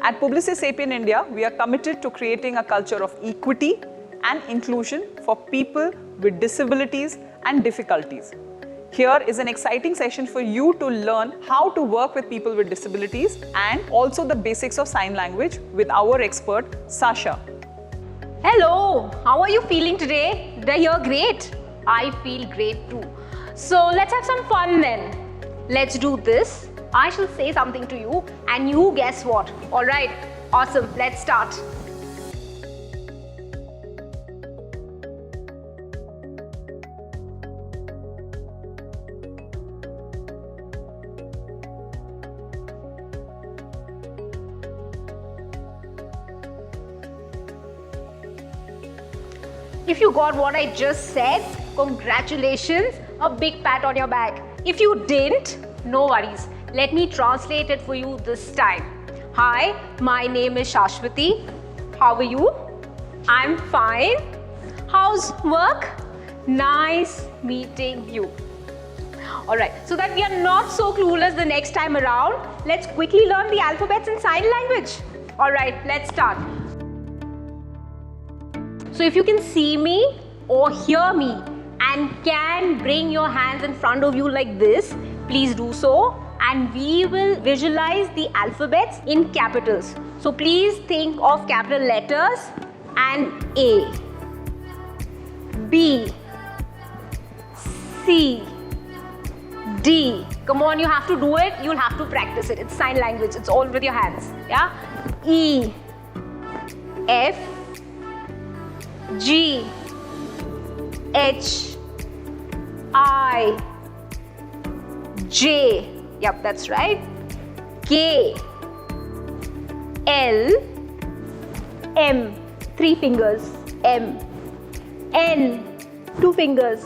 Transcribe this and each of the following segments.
At Publicis Sapient India, we are committed to creating a culture of equity and inclusion for people with disabilities and difficulties. Here is an exciting session for you to learn how to work with people with disabilities and also the basics of sign language with our expert, Sasha. Hello, how are you feeling today? Did I hear great? I feel great too. So let's have some fun then. Let's do this. I shall say something to you and you guess what. Alright, awesome, let's start. If you got what I just said, congratulations, a big pat on your back. If you didn't, no worries. Let me translate it for you this time. Hi, my name is Shashwati. How are you? I'm fine. How's work? Nice meeting you. Alright, so that we are not so clueless the next time around, let's quickly learn the alphabets in sign language. Alright, let's start. So if you can see me or hear me and can bring your hands in front of you like this, please do so, and we will visualize the alphabets in capitals. So please think of capital letters and A, B, C, D. Come on, you have to do it. You'll have to practice it. It's sign language. It's all with your hands. Yeah. E, F, G, H, I, J. Yep, that's right. K, L, M, 3 fingers, M, N, 2 fingers,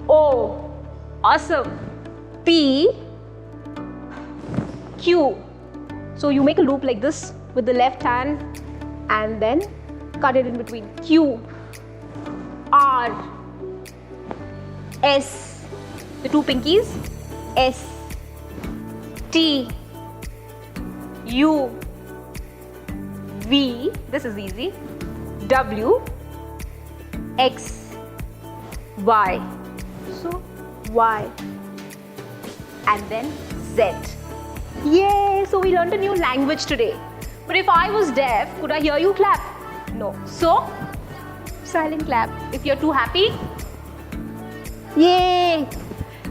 O, awesome, P, Q. So you make a loop like this with the left hand and then cut it in between. Q, R, S, the 2 pinkies, S, T, U, V, this is easy, W, X, Y. So Y and then Z. Yay! So we learned a new language today. But if I was deaf, could I hear you clap? No. So silent clap if you're too happy. Yay!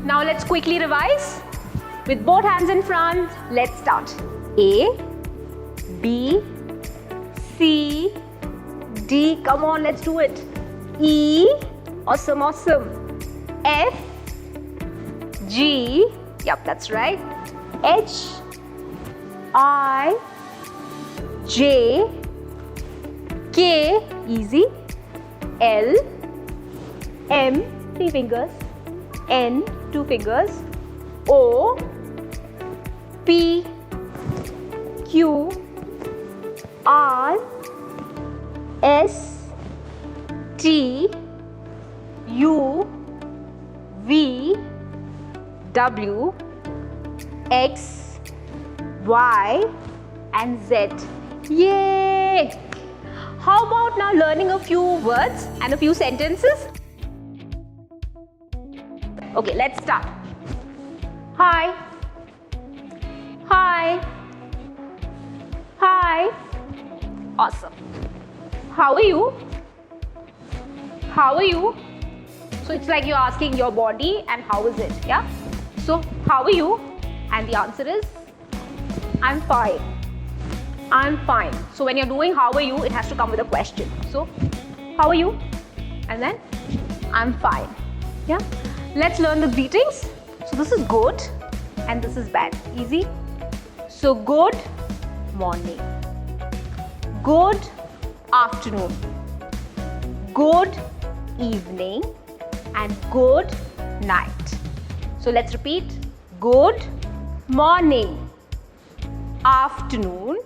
Now let's quickly revise. With both hands in front, let's start. A, B, C, D. Come on, let's do it. E, awesome, awesome. F, G, yep, that's right. H, I, J, K, easy. L, M, 3 fingers. N, 2 fingers. O, P, Q, R, S, T, U, V, W, X, Y and Z. Yay! How about now learning a few words and a few sentences? Okay, let's start. Hi. Hi. Hi. Awesome. How are you? How are you? So it's like you're asking your body and how is it? Yeah? So how are you? And the answer is I'm fine. I'm fine. So when you're doing how are you, it has to come with a question. So how are you? And then I'm fine. Yeah? Let's learn the greetings. So this is good and this is bad. Easy. So good morning, good afternoon, good evening and good night. So let's repeat. Good morning, afternoon,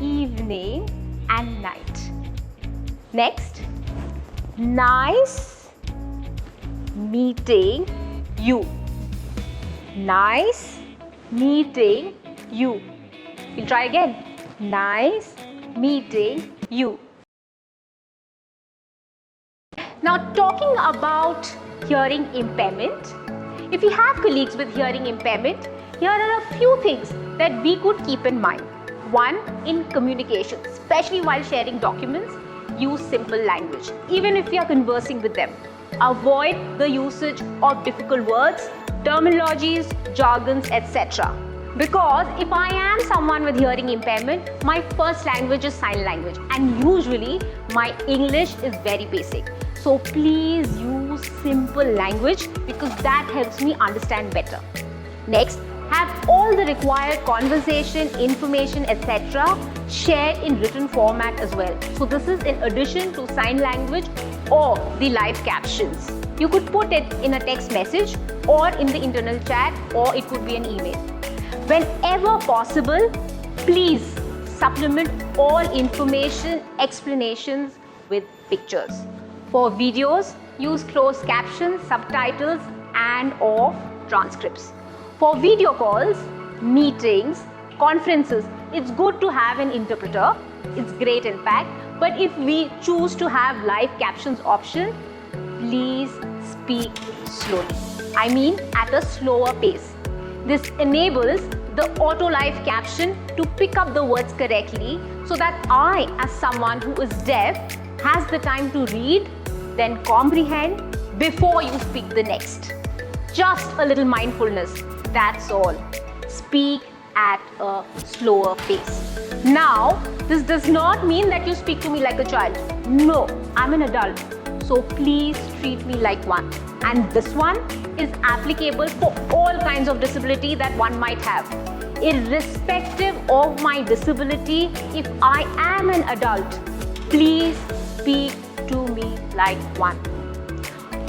evening and night. Next, nice meeting you. Nice meeting you. We'll try again. Nice meeting you. Now, talking about hearing impairment, if you have colleagues with hearing impairment, here are a few things that we could keep in mind. One, in communication, especially while sharing documents, use simple language, even if you are conversing with them. Avoid the usage of difficult words, terminologies, jargons, etc. Because if I am someone with hearing impairment, my first language is sign language, and usually my English is very basic. So please use simple language because that helps me understand better. Next, have all the required conversation, information, etc. shared in written format as well. So this is in addition to sign language or the live captions. You could put it in a text message or in the internal chat, or it could be an email. Whenever possible, please supplement all information, explanations with pictures. For videos, use closed captions, subtitles and/or transcripts. For video calls, meetings, conferences, it's good to have an interpreter. It's great in fact. But if we choose to have live captions option, please speak slowly. I mean at a slower pace. This enables the auto live caption to pick up the words correctly so that I, as someone who is deaf, has the time to read, then comprehend before you speak the next. Just a little mindfulness, that's all. Speak at a slower pace. Now, this does not mean that you speak to me like a child. No, I'm an adult. So please treat me like one. And this one is applicable for all kinds of disability that one might have. Irrespective of my disability, if I am an adult, please speak to me like one.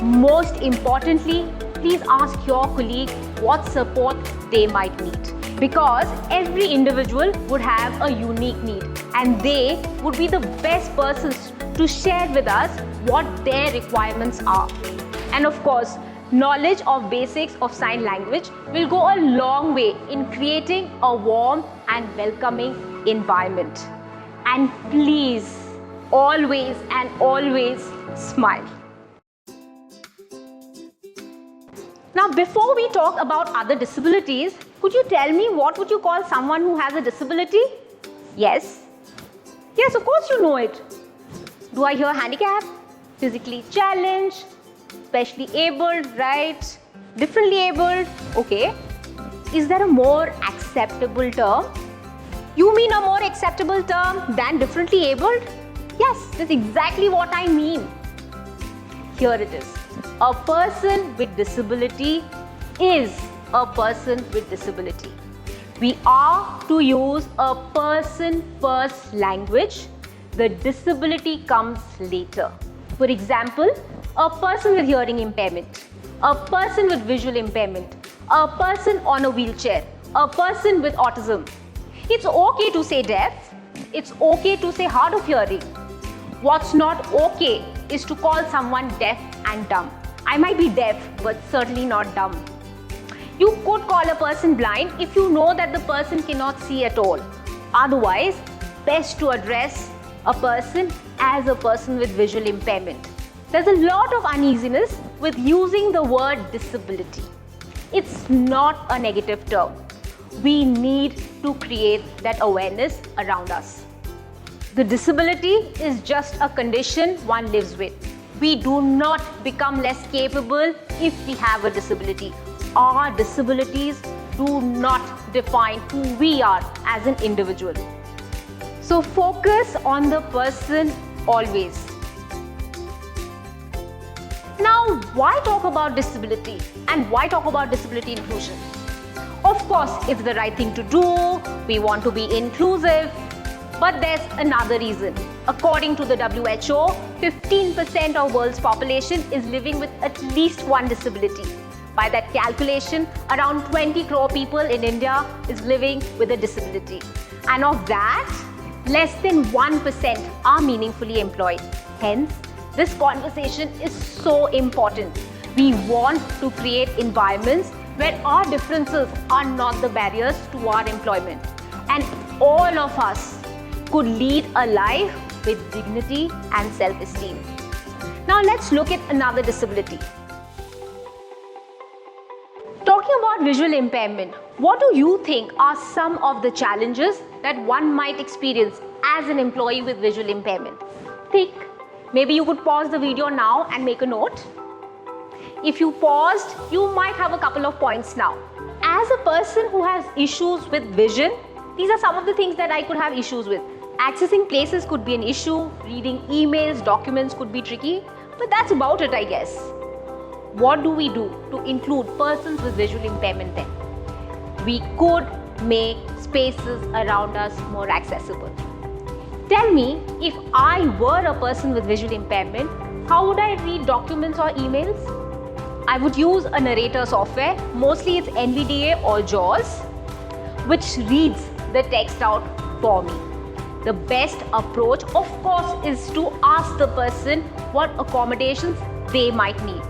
Most importantly, please ask your colleague what support they might need. Because every individual would have a unique need and they would be the best persons to share with us what their requirements are. And of course, knowledge of basics of sign language will go a long way in creating a warm and welcoming environment. And please, always and always smile. Now, before we talk about other disabilities, could you tell me what would you call someone who has a disability? Yes? Yes, of course you know it. Do I hear handicap? Physically challenged? Specially abled, right? Differently abled? Okay. Is there a more acceptable term? You mean a more acceptable term than differently abled? Yes, that's exactly what I mean. Here it is. A person with disability is a person with disability. We are to use a person-first language. The disability comes later. For example, a person with hearing impairment, a person with visual impairment, a person on a wheelchair, a person with autism. It's okay to say deaf. It's okay to say hard of hearing. What's not okay is to call someone deaf and dumb. I might be deaf, but certainly not dumb. You could call a person blind if you know that the person cannot see at all. Otherwise, best to address a person as a person with visual impairment. There's a lot of uneasiness with using the word disability. It's not a negative term. We need to create that awareness around us. The disability is just a condition one lives with. We do not become less capable if we have a disability. Our disabilities do not define who we are as an individual. So focus on the person always. Now, why talk about disability and why talk about disability inclusion? Of course, it's the right thing to do. We want to be inclusive. But there's another reason. According to the WHO, 15% of world's population is living with at least one disability. By that calculation, around 20 crore people in India is living with a disability. And of that, less than 1% are meaningfully employed. Hence, this conversation is so important. We want to create environments where our differences are not the barriers to our employment. And all of us could lead a life with dignity and self-esteem. Now let's look at another disability. Talking about visual impairment, what do you think are some of the challenges that one might experience as an employee with visual impairment? Think. Maybe you could pause the video now and make a note. If you paused, you might have a couple of points now. As a person who has issues with vision, these are some of the things that I could have issues with. Accessing places could be an issue, reading emails, documents could be tricky, but that's about it, I guess. What do we do to include persons with visual impairment then? We could make spaces around us more accessible. Tell me, if I were a person with visual impairment, how would I read documents or emails? I would use a narrator software, mostly it's NVDA or JAWS, which reads the text out for me. The best approach, of course, is to ask the person what accommodations they might need.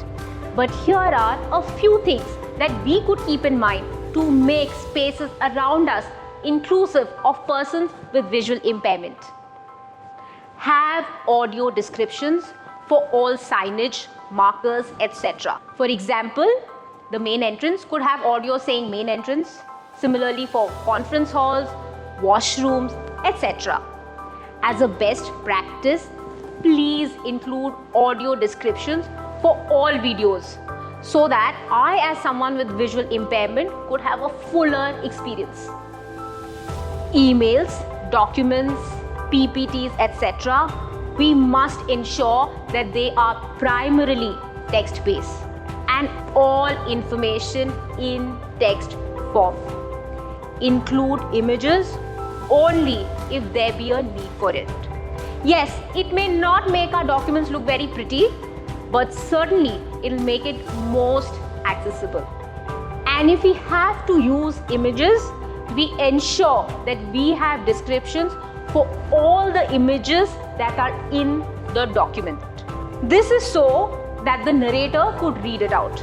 But here are a few things that we could keep in mind to make spaces around us inclusive of persons with visual impairment. Have audio descriptions for all signage, markers, etc. For example, the main entrance could have audio saying main entrance. Similarly for conference halls, washrooms, etc. As a best practice, please include audio descriptions for all videos so that I, as someone with visual impairment, could have a fuller experience. Emails, documents, PPTs, etc. We must ensure that they are primarily text-based and all information in text form. Include images only if there be a need for it. Yes, it may not make our documents look very pretty, but certainly it will make it most accessible. And if we have to use images, we ensure that we have descriptions for all the images that are in the document. This is so that the narrator could read it out.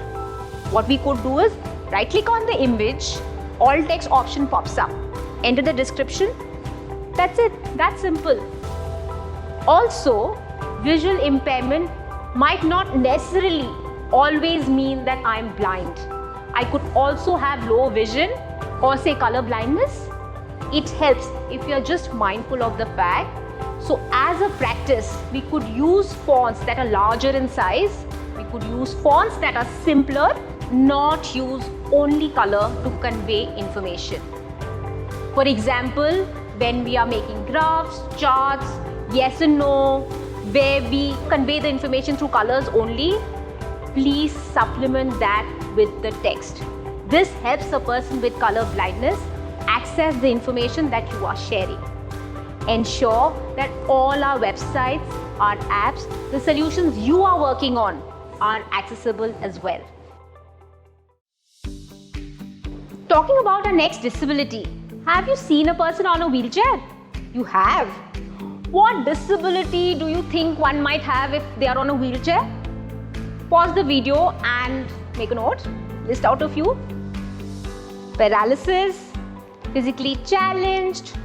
What we could do is right click on the image, all text option pops up. Enter the description. That's it. That's simple. Also, visual impairment might not necessarily always mean that I'm blind. I could also have low vision or say color blindness. It helps if you're just mindful of the fact. So as a practice, we could use fonts that are larger in size. We could use fonts that are simpler, not use only color to convey information. For example, when we are making graphs, charts, yes and no, where we convey the information through colors only, please supplement that with the text. This helps a person with color blindness access the information that you are sharing. Ensure that all our websites, our apps, the solutions you are working on are accessible as well. Talking about our next disability, have you seen a person on a wheelchair? You have. What disability do you think one might have if they are on a wheelchair? Pause the video and make a note. List out a few. Paralysis, physically challenged.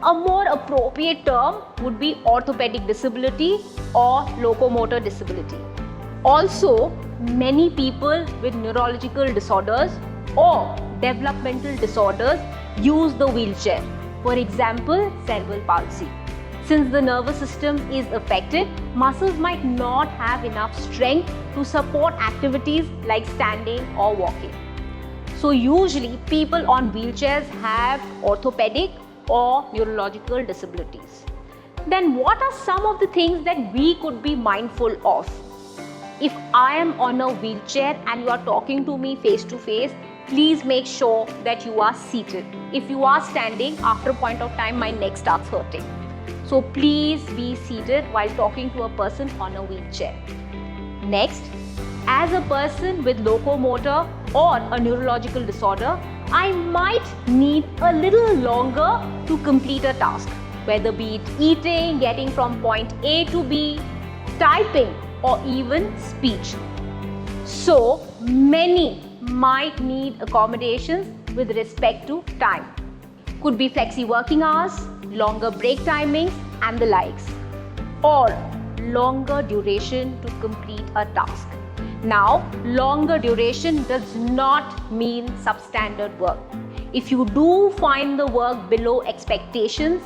A more appropriate term would be orthopedic disability or locomotor disability. Also, many people with neurological disorders or developmental disorders use the wheelchair. For example, cerebral palsy. Since the nervous system is affected, muscles might not have enough strength to support activities like standing or walking. So usually people on wheelchairs have orthopedic or neurological disabilities. Then what are some of the things that we could be mindful of? If I am on a wheelchair and you are talking to me face to face, please make sure that you are seated. If you are standing, after a point of time, my neck starts hurting. So please be seated while talking to a person on a wheelchair. Next, as a person with locomotor or a neurological disorder, I might need a little longer to complete a task, whether be it eating, getting from point A to B, typing, or even speech. So many might need accommodations with respect to time. Could be flexi working hours, longer break timings and the likes, or longer duration to complete a task. Now, longer duration does not mean substandard work. If you do find the work below expectations,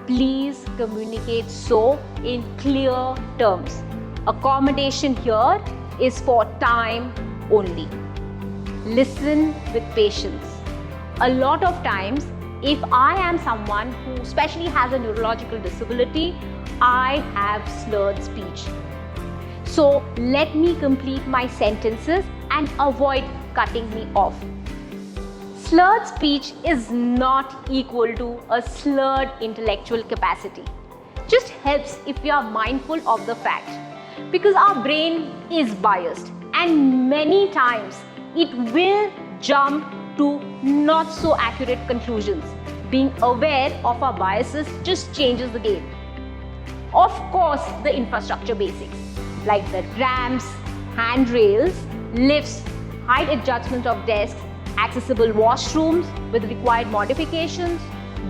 please communicate so in clear terms. Accommodation here is for time only. Listen with patience. A lot of times, if I am someone who especially has a neurological disability, I have slurred speech. So let me complete my sentences and avoid cutting me off. Slurred speech is not equal to a slurred intellectual capacity. Just helps if we are mindful of the fact, because our brain is biased and many times it will jump to not so accurate conclusions. Being aware of our biases just changes the game. Of course, the infrastructure basics like the ramps, handrails, lifts, height adjustment of desks, accessible washrooms with required modifications,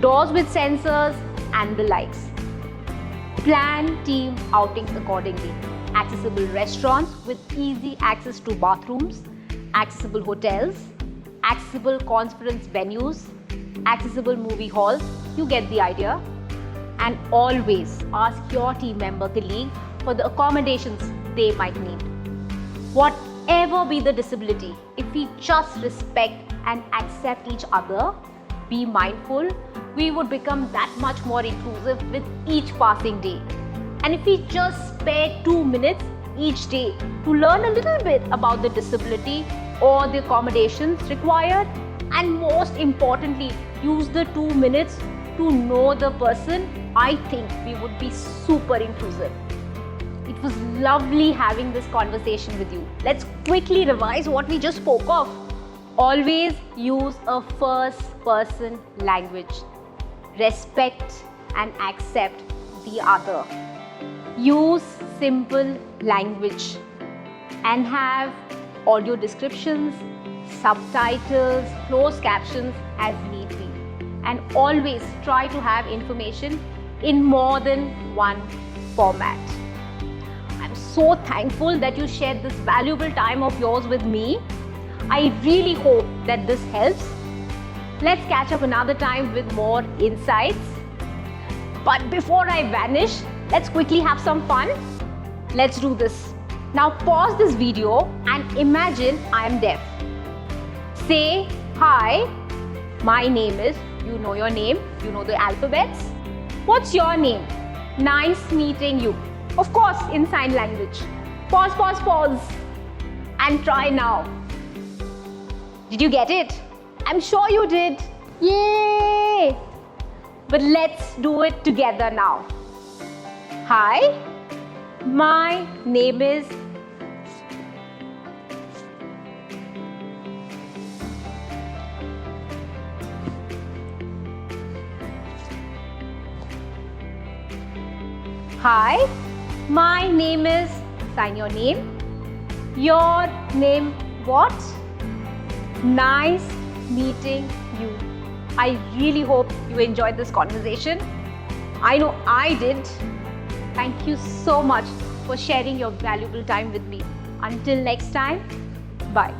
doors with sensors and the likes. Plan team outings accordingly. Accessible restaurants with easy access to bathrooms, accessible hotels, accessible conference venues, accessible movie halls, you get the idea. And always ask your team member colleague for the accommodations they might need. Whatever be the disability, if we just respect and accept each other, be mindful, we would become that much more inclusive with each passing day. And if we just spare 2 minutes each day to learn a little bit about the disability or the accommodations required, and most importantly, use the 2 minutes to know the person, I think we would be super inclusive. It was lovely having this conversation with you. Let's quickly revise what we just spoke of. Always use a first-person language. Respect and accept the other. Use simple language and have audio descriptions, subtitles, closed captions as need be. And always try to have information in more than one format. I'm so thankful that you shared this valuable time of yours with me. I really hope that this helps. Let's catch up another time with more insights. But before I vanish, let's quickly have some fun. Let's do this. Now pause this video and imagine I am deaf. Say, hi, my name is, you know your name, you know the alphabets. What's your name? Nice meeting you. Of course, in sign language. Pause, pause, pause. And try now. Did you get it? I'm sure you did. Yay! But let's do it together now. Hi, my name is. Hi, my name is. Sign your name. Your name what? Nice meeting you. I really hope you enjoyed this conversation. I know I did. Thank you so much for sharing your valuable time with me. Until next time, bye.